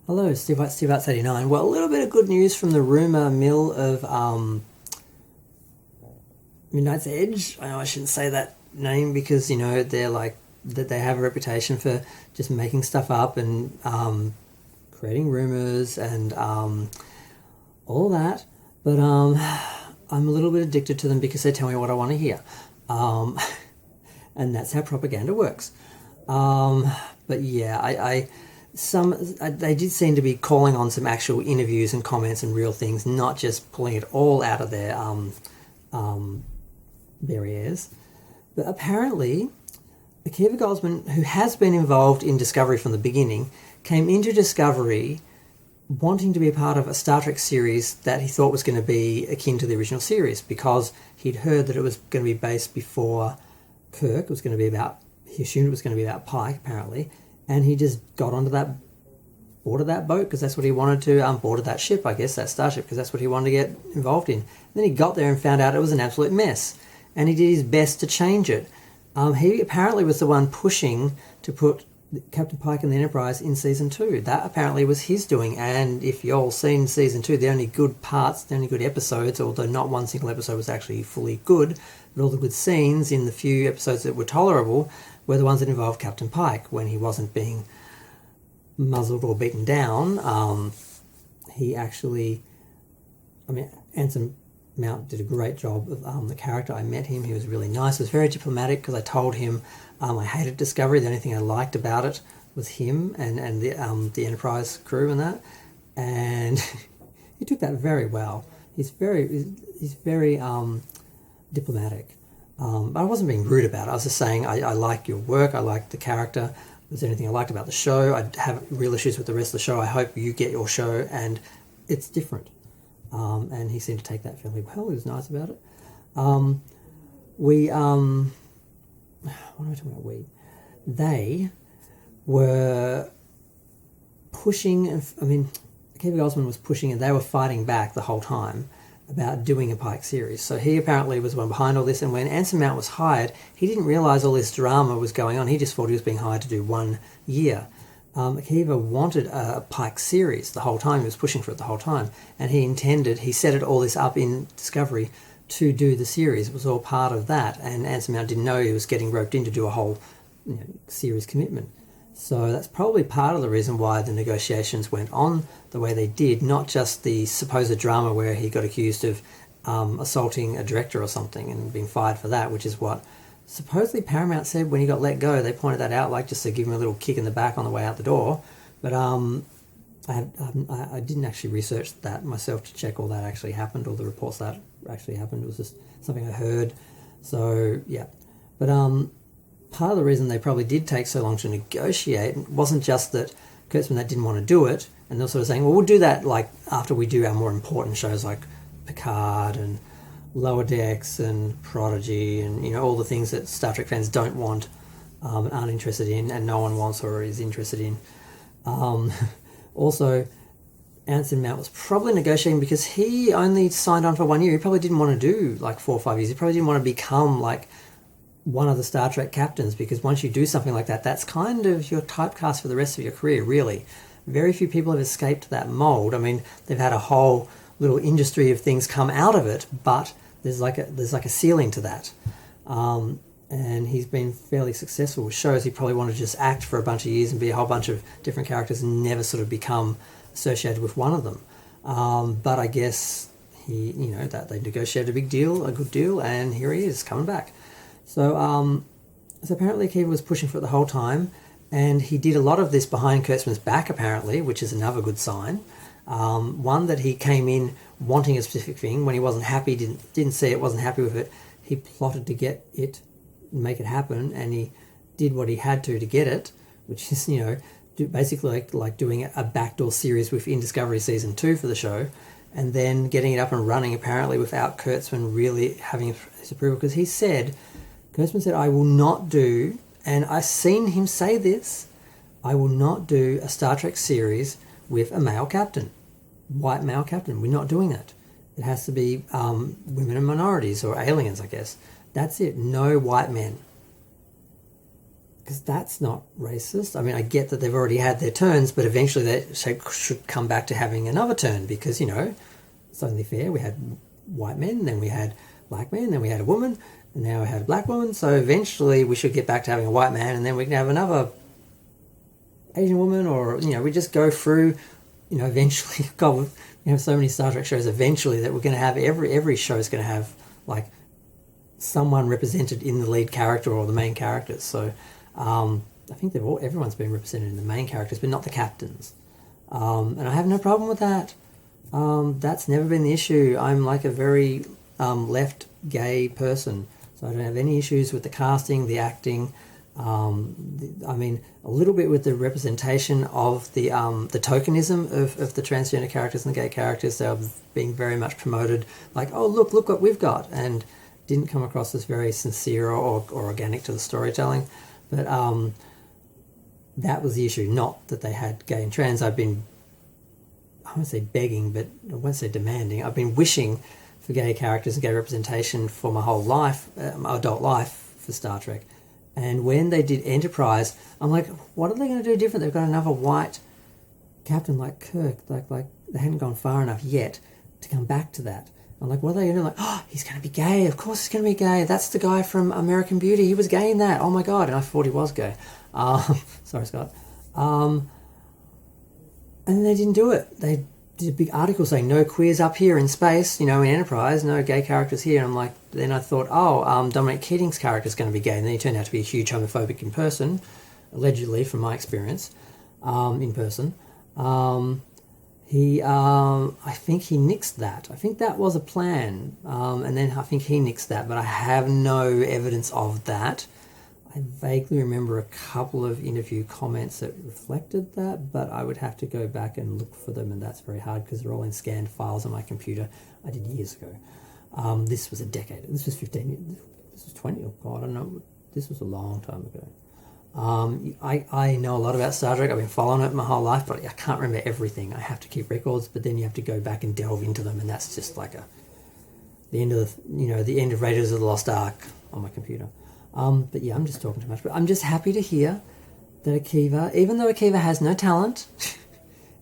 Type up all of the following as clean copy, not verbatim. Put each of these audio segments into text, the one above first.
Hello, Steve White, Steve Arts 89. Well, a little bit of good news from the rumour mill of Midnight's Edge. I know I shouldn't say that name because, they're like, that they have a reputation for just making stuff up and creating rumours and all that. But I'm a little bit addicted to them because they tell me what I want to hear. And that's how propaganda works. But yeah, they did seem to be calling on some actual interviews and comments and real things, not just pulling it all out of their ears. But apparently, Akiva Goldsman, who has been involved in Discovery from the beginning, came into Discovery wanting to be a part of a Star Trek series that he thought was going to be akin to the original series because he'd heard that it was going to be based before Kirk. It was going to be about, he assumed it was going to be about Pike, apparently, and he just got onto that, boarded that boat because that's what he wanted to, boarded that ship, I guess, that starship, because that's what he wanted to get involved in. And then he got there and found out it was an absolute mess, and he did his best to change it. He apparently was the one pushing to put Captain Pike and the Enterprise in Season 2. That apparently was his doing, and if you all seen Season 2, the only good parts, the only good episodes, although not one single episode was actually fully good, but all the good scenes in the few episodes that were tolerable were the ones that involved Captain Pike, when he wasn't being muzzled or beaten down. He actually, Anson Mount did a great job of the character. I met him, he was really nice, he was very diplomatic because I told him I hated Discovery, the only thing I liked about it was him and the Enterprise crew and that, and he took that very well. He's very diplomatic. But I wasn't being rude about it. I was just saying I like your work, I like the character. If there's anything I liked about the show, I have real issues with the rest of the show. I hope you get your show and it's different. And he seemed to take that fairly well. He was nice about it. What am I talking about? They were pushing, Akiva Goldsman was pushing and they were fighting back the whole time about doing a Pike series. So he apparently was the one behind all this, and when Anson Mount was hired, he didn't realise all this drama was going on. He just thought he was being hired to do 1 year. Akiva wanted a Pike series the whole time. He was pushing for it the whole time, and he set it all this up in Discovery to do the series. It was all part of that, and Anson Mount didn't know he was getting roped in to do a whole series commitment. So that's probably part of the reason why the negotiations went on the way they did, not just the supposed drama where he got accused of assaulting a director or something and being fired for that, which is what supposedly Paramount said when he got let go. They pointed that out, like just to give him a little kick in the back on the way out the door. But I didn't actually research that myself to check all that actually happened, all the reports that actually happened. It was just something I heard. So, yeah. But part of the reason they probably did take so long to negotiate wasn't just that Kurtzman didn't want to do it, and they're sort of saying, well, we'll do that like after we do our more important shows like Picard and Lower Decks and Prodigy and all the things that Star Trek fans don't want and aren't interested in, and no one wants or is interested in. Also, Anson Mount was probably negotiating because he only signed on for 1 year. He probably didn't want to do like 4 or 5 years. He probably didn't want to become like one of the Star Trek captains, because once you do something like that, that's kind of your typecast for the rest of your career, really. Very few people have escaped that mold. They've had a whole little industry of things come out of it, but there's like a ceiling to that. And he's been fairly successful with shows. He probably wanted to just act for a bunch of years and be a whole bunch of different characters and never sort of become associated with one of them. But I guess that they negotiated a good deal, and here he is coming back. So apparently Akiva was pushing for it the whole time, and he did a lot of this behind Kurtzman's back, apparently, which is another good sign. One, that he came in wanting a specific thing. When he wasn't happy, didn't see it, wasn't happy with it, he plotted to get it, make it happen, and he did what he had to get it, which is, basically like doing a backdoor series within Discovery Season 2 for the show, and then getting it up and running, apparently, without Kurtzman really having his approval, because Kurtzman said, I will not do, and I've seen him say this, I will not do a Star Trek series with a male captain, white male captain. We're not doing that. It has to be women and minorities or aliens, I guess. That's it. No white men. because that's not racist. I mean, I get that they've already had their turns, but eventually they should come back to having another turn because, it's only fair. We had white men, then we had black men, then we had a woman, and now we had a black woman. So eventually we should get back to having a white man, and then we can have another Asian woman, or, we just go through, eventually, God, we have so many Star Trek shows eventually that we're going to have, every show is going to have, like, someone represented in the lead character or the main characters. So I think everyone's been represented in the main characters, but not the captains. And I have no problem with that. That's never been the issue. I'm like a very left gay person, so I don't have any issues with the casting, the acting. A little bit with the representation of the tokenism of the transgender characters and the gay characters. They're being very much promoted, like, oh, look what we've got, and didn't come across as very sincere or organic to the storytelling. But that was the issue, not that they had gay and trans. I've been, I won't say begging, but I won't say demanding. I've been wishing for gay characters and gay representation for my whole life, my adult life, for Star Trek. And when they did Enterprise, I'm like, what are they going to do different? They've got another white captain like Kirk. Like they hadn't gone far enough yet to come back to that. I'm like, what are they going to do? Like, oh, he's going to be gay. Of course he's going to be gay. That's the guy from American Beauty. He was gay in that. Oh my God. And I thought he was gay. Sorry, Scott. And they didn't do it. They did a big article saying no queers up here in space, in Enterprise, no gay characters here. And I'm like, then I thought, Dominic Keating's character is going to be gay. And then he turned out to be a huge homophobic in person, allegedly, from my experience, in person. I think he nixed that. I think that was a plan. And then I think he nixed that, but I have no evidence of that. I vaguely remember a couple of interview comments that reflected that, but I would have to go back and look for them, and that's very hard because they're all in scanned files on my computer. I did years ago. This was a decade. This was 15 years. This was 20. Oh God, I don't know. This was a long time ago. I know a lot about Star Trek. I've been following it my whole life, but I can't remember everything. I have to keep records, but then you have to go back and delve into them, and that's just like the end of the end of Raiders of the Lost Ark on my computer. But yeah, I'm just talking too much. But I'm just happy to hear that Akiva, even though Akiva has no talent,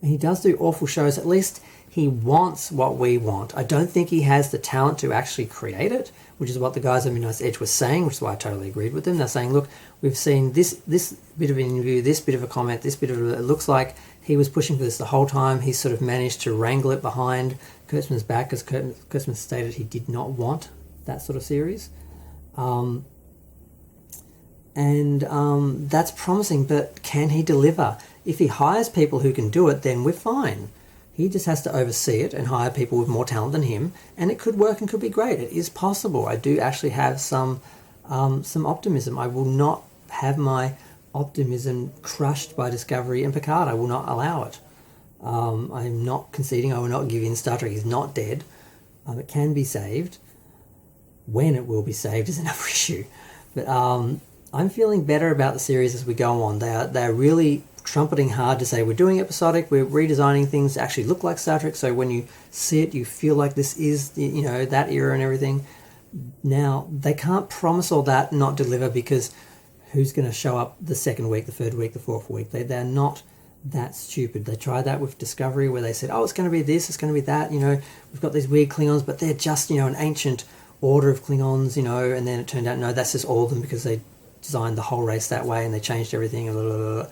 and he does do awful shows, at least he wants what we want. I don't think he has the talent to actually create it, which is what the guys at Midnight's Edge were saying, which is why I totally agreed with them. They're saying, look, we've seen this bit of an interview, this bit of a comment, this bit of it looks like he was pushing for this the whole time. He sort of managed to wrangle it behind Kurtzman's back, because Kurtzman stated he did not want that sort of series. That's promising, but can he deliver? If he hires people who can do it, then we're fine. He just has to oversee it and hire people with more talent than him, and it could work and could be great. It is possible. I do actually have some optimism. I will not have my optimism crushed by Discovery and Picard. I will not allow it. I'm not conceding. I will not give in. Star Trek is not dead. It can be saved. When it will be saved is another issue. But I'm feeling better about the series as we go on. They're really trumpeting hard to say we're doing episodic, we're redesigning things to actually look like Star Trek, so when you see it you feel like this is that era and everything. Now they can't promise all that and not deliver, because who's going to show up the second week, the third week, the fourth week? They're not that stupid. They tried that with Discovery, where they said, oh, it's going to be this, it's going to be that, we've got these weird Klingons, but they're just an ancient order of Klingons, and then it turned out no, that's just all of them because they designed the whole race that way and they changed everything. Blah, blah, blah.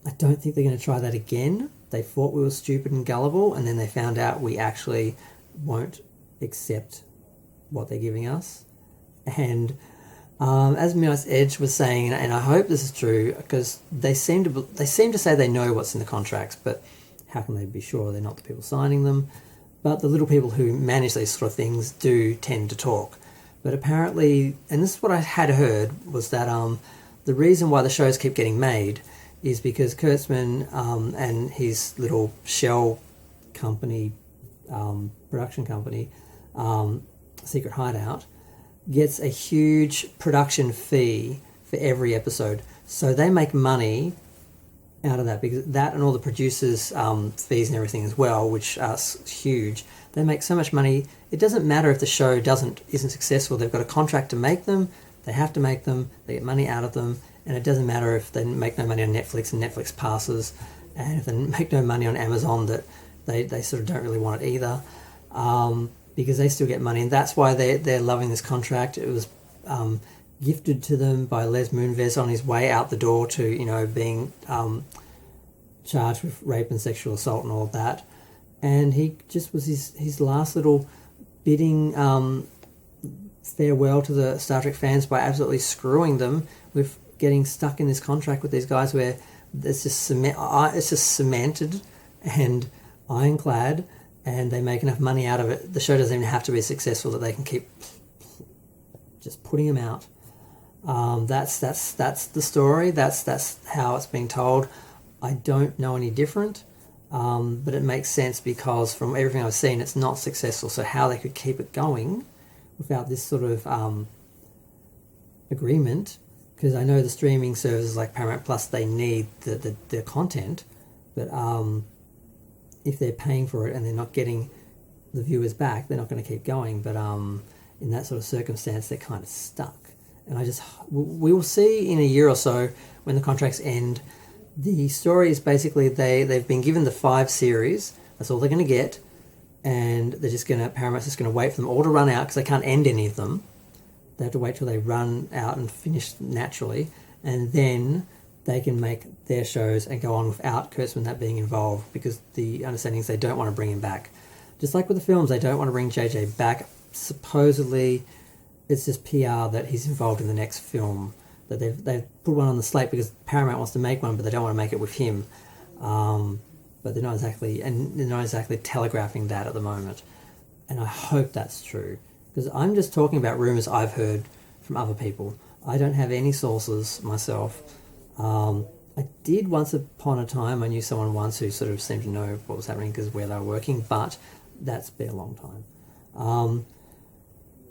I don't think they're going to try that again. They thought we were stupid and gullible, and then they found out we actually won't accept what they're giving us. And as Midnight's Edge was saying, and I hope this is true, because they seem to say they know what's in the contracts, but how can they be sure? They're not the people signing them. But the little people who manage these sort of things do tend to talk. But apparently, and this is what I had heard, was that the reason why the shows keep getting made is because Kurtzman and his little shell company, production company, Secret Hideout, gets a huge production fee for every episode. So they make money out of that, because that and all the producers' fees and everything as well, which are huge. They make so much money. It doesn't matter if the show isn't successful. They've got a contract to make them. They have to make them. They get money out of them, and it doesn't matter if they make no money on Netflix and Netflix passes, and if they make no money on Amazon, that they sort of don't really want it either, because they still get money, and that's why they're loving this contract. It was gifted to them by Les Moonves on his way out the door to being charged with rape and sexual assault and all of that, and he just was his last little bidding farewell to the Star Trek fans by absolutely screwing them with getting stuck in this contract with these guys where it's just cemented and ironclad, and they make enough money out of it. The show doesn't even have to be successful that they can keep just putting them out. That's the story. That's how it's being told. I don't know any different, but it makes sense because from everything I've seen, it's not successful. So how they could keep it going without this sort of agreement, because I know the streaming services like Paramount Plus, they need the content, but if they're paying for it and they're not getting the viewers back, they're not going to keep going. But in that sort of circumstance, they're kind of stuck. And we will see in a year or so when the contracts end. The story is basically they've been given the 5 series. That's all they're going to get, and Paramount's just going to wait for them all to run out because they can't end any of them. They have to wait till they run out and finish naturally, and then they can make their shows and go on without Kurtzman that being involved, because the understanding is they don't want to bring him back. Just like with the films, they don't want to bring JJ back. Supposedly, it's just PR that he's involved in the next film. That they've put one on the slate because Paramount wants to make one, but they don't want to make it with him. But they're not exactly telegraphing that at the moment. And I hope that's true, because I'm just talking about rumors I've heard from other people. I don't have any sources myself. I did once upon a time. I knew someone once who sort of seemed to know what was happening because where they were working, but that's been a long time.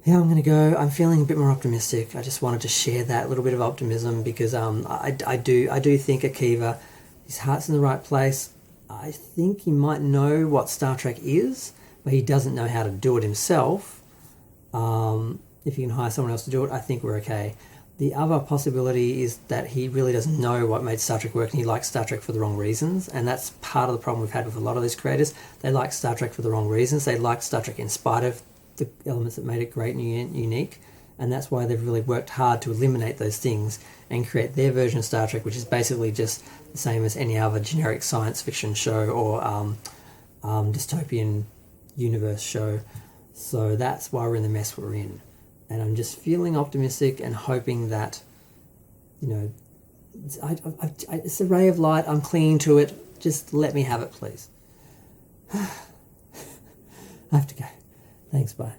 Yeah, I'm going to go. I'm feeling a bit more optimistic. I just wanted to share that little bit of optimism because I do think Akiva, his heart's in the right place. I think he might know what Star Trek is, but he doesn't know how to do it himself. If you can hire someone else to do it, I think we're okay. The other possibility is that he really doesn't know what made Star Trek work, and he likes Star Trek for the wrong reasons, and that's part of the problem we've had with a lot of these creators. They like Star Trek for the wrong reasons. They like Star Trek in spite of the elements that made it great and unique, and that's why they've really worked hard to eliminate those things and create their version of Star Trek, which is basically just the same as any other generic science fiction show or dystopian universe show. So that's why we're in the mess we're in, and I'm just feeling optimistic and hoping that it's a ray of light. I'm clinging to it. Just let me have it, please. I have to go. Thanks, bye.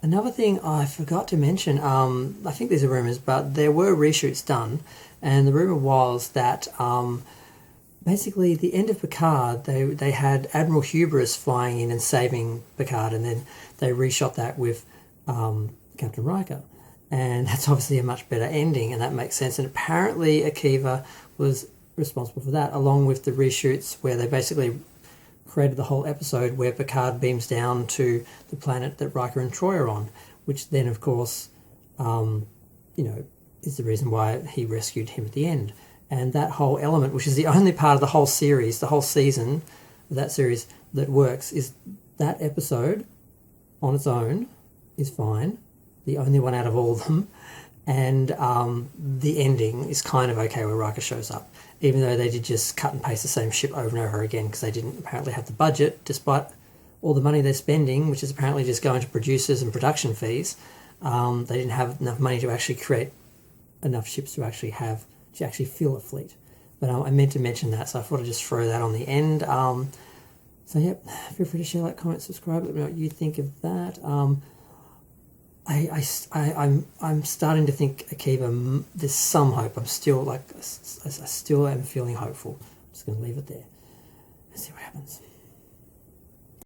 Another thing I forgot to mention, I think these are rumours, but there were reshoots done, and the rumour was that basically the end of Picard, they had Admiral Hubris flying in and saving Picard, and then they reshot that with Captain Riker. And that's obviously a much better ending, and that makes sense. And apparently Akiva was responsible for that, along with the reshoots where they basically created the whole episode where Picard beams down to the planet that Riker and Troy are on, which then, of course, is the reason why he rescued him at the end. And that whole element, which is the only part of the whole series, the whole season of that series that works, is that episode on its own is fine, the only one out of all of them, and the ending is kind of okay where Riker shows up, even though they did just cut and paste the same ship over and over again because they didn't apparently have the budget, despite all the money they're spending, which is apparently just going to producers and production fees. They didn't have enough money to actually create enough ships to actually fill a fleet. But I meant to mention that, so I thought I'd just throw that on the end. So yep, feel free to share, like, comment, subscribe. Let me know what you think of that. I'm starting to think Akiva, there's some hope. I still am feeling hopeful. I'm just going to leave it there and see what happens.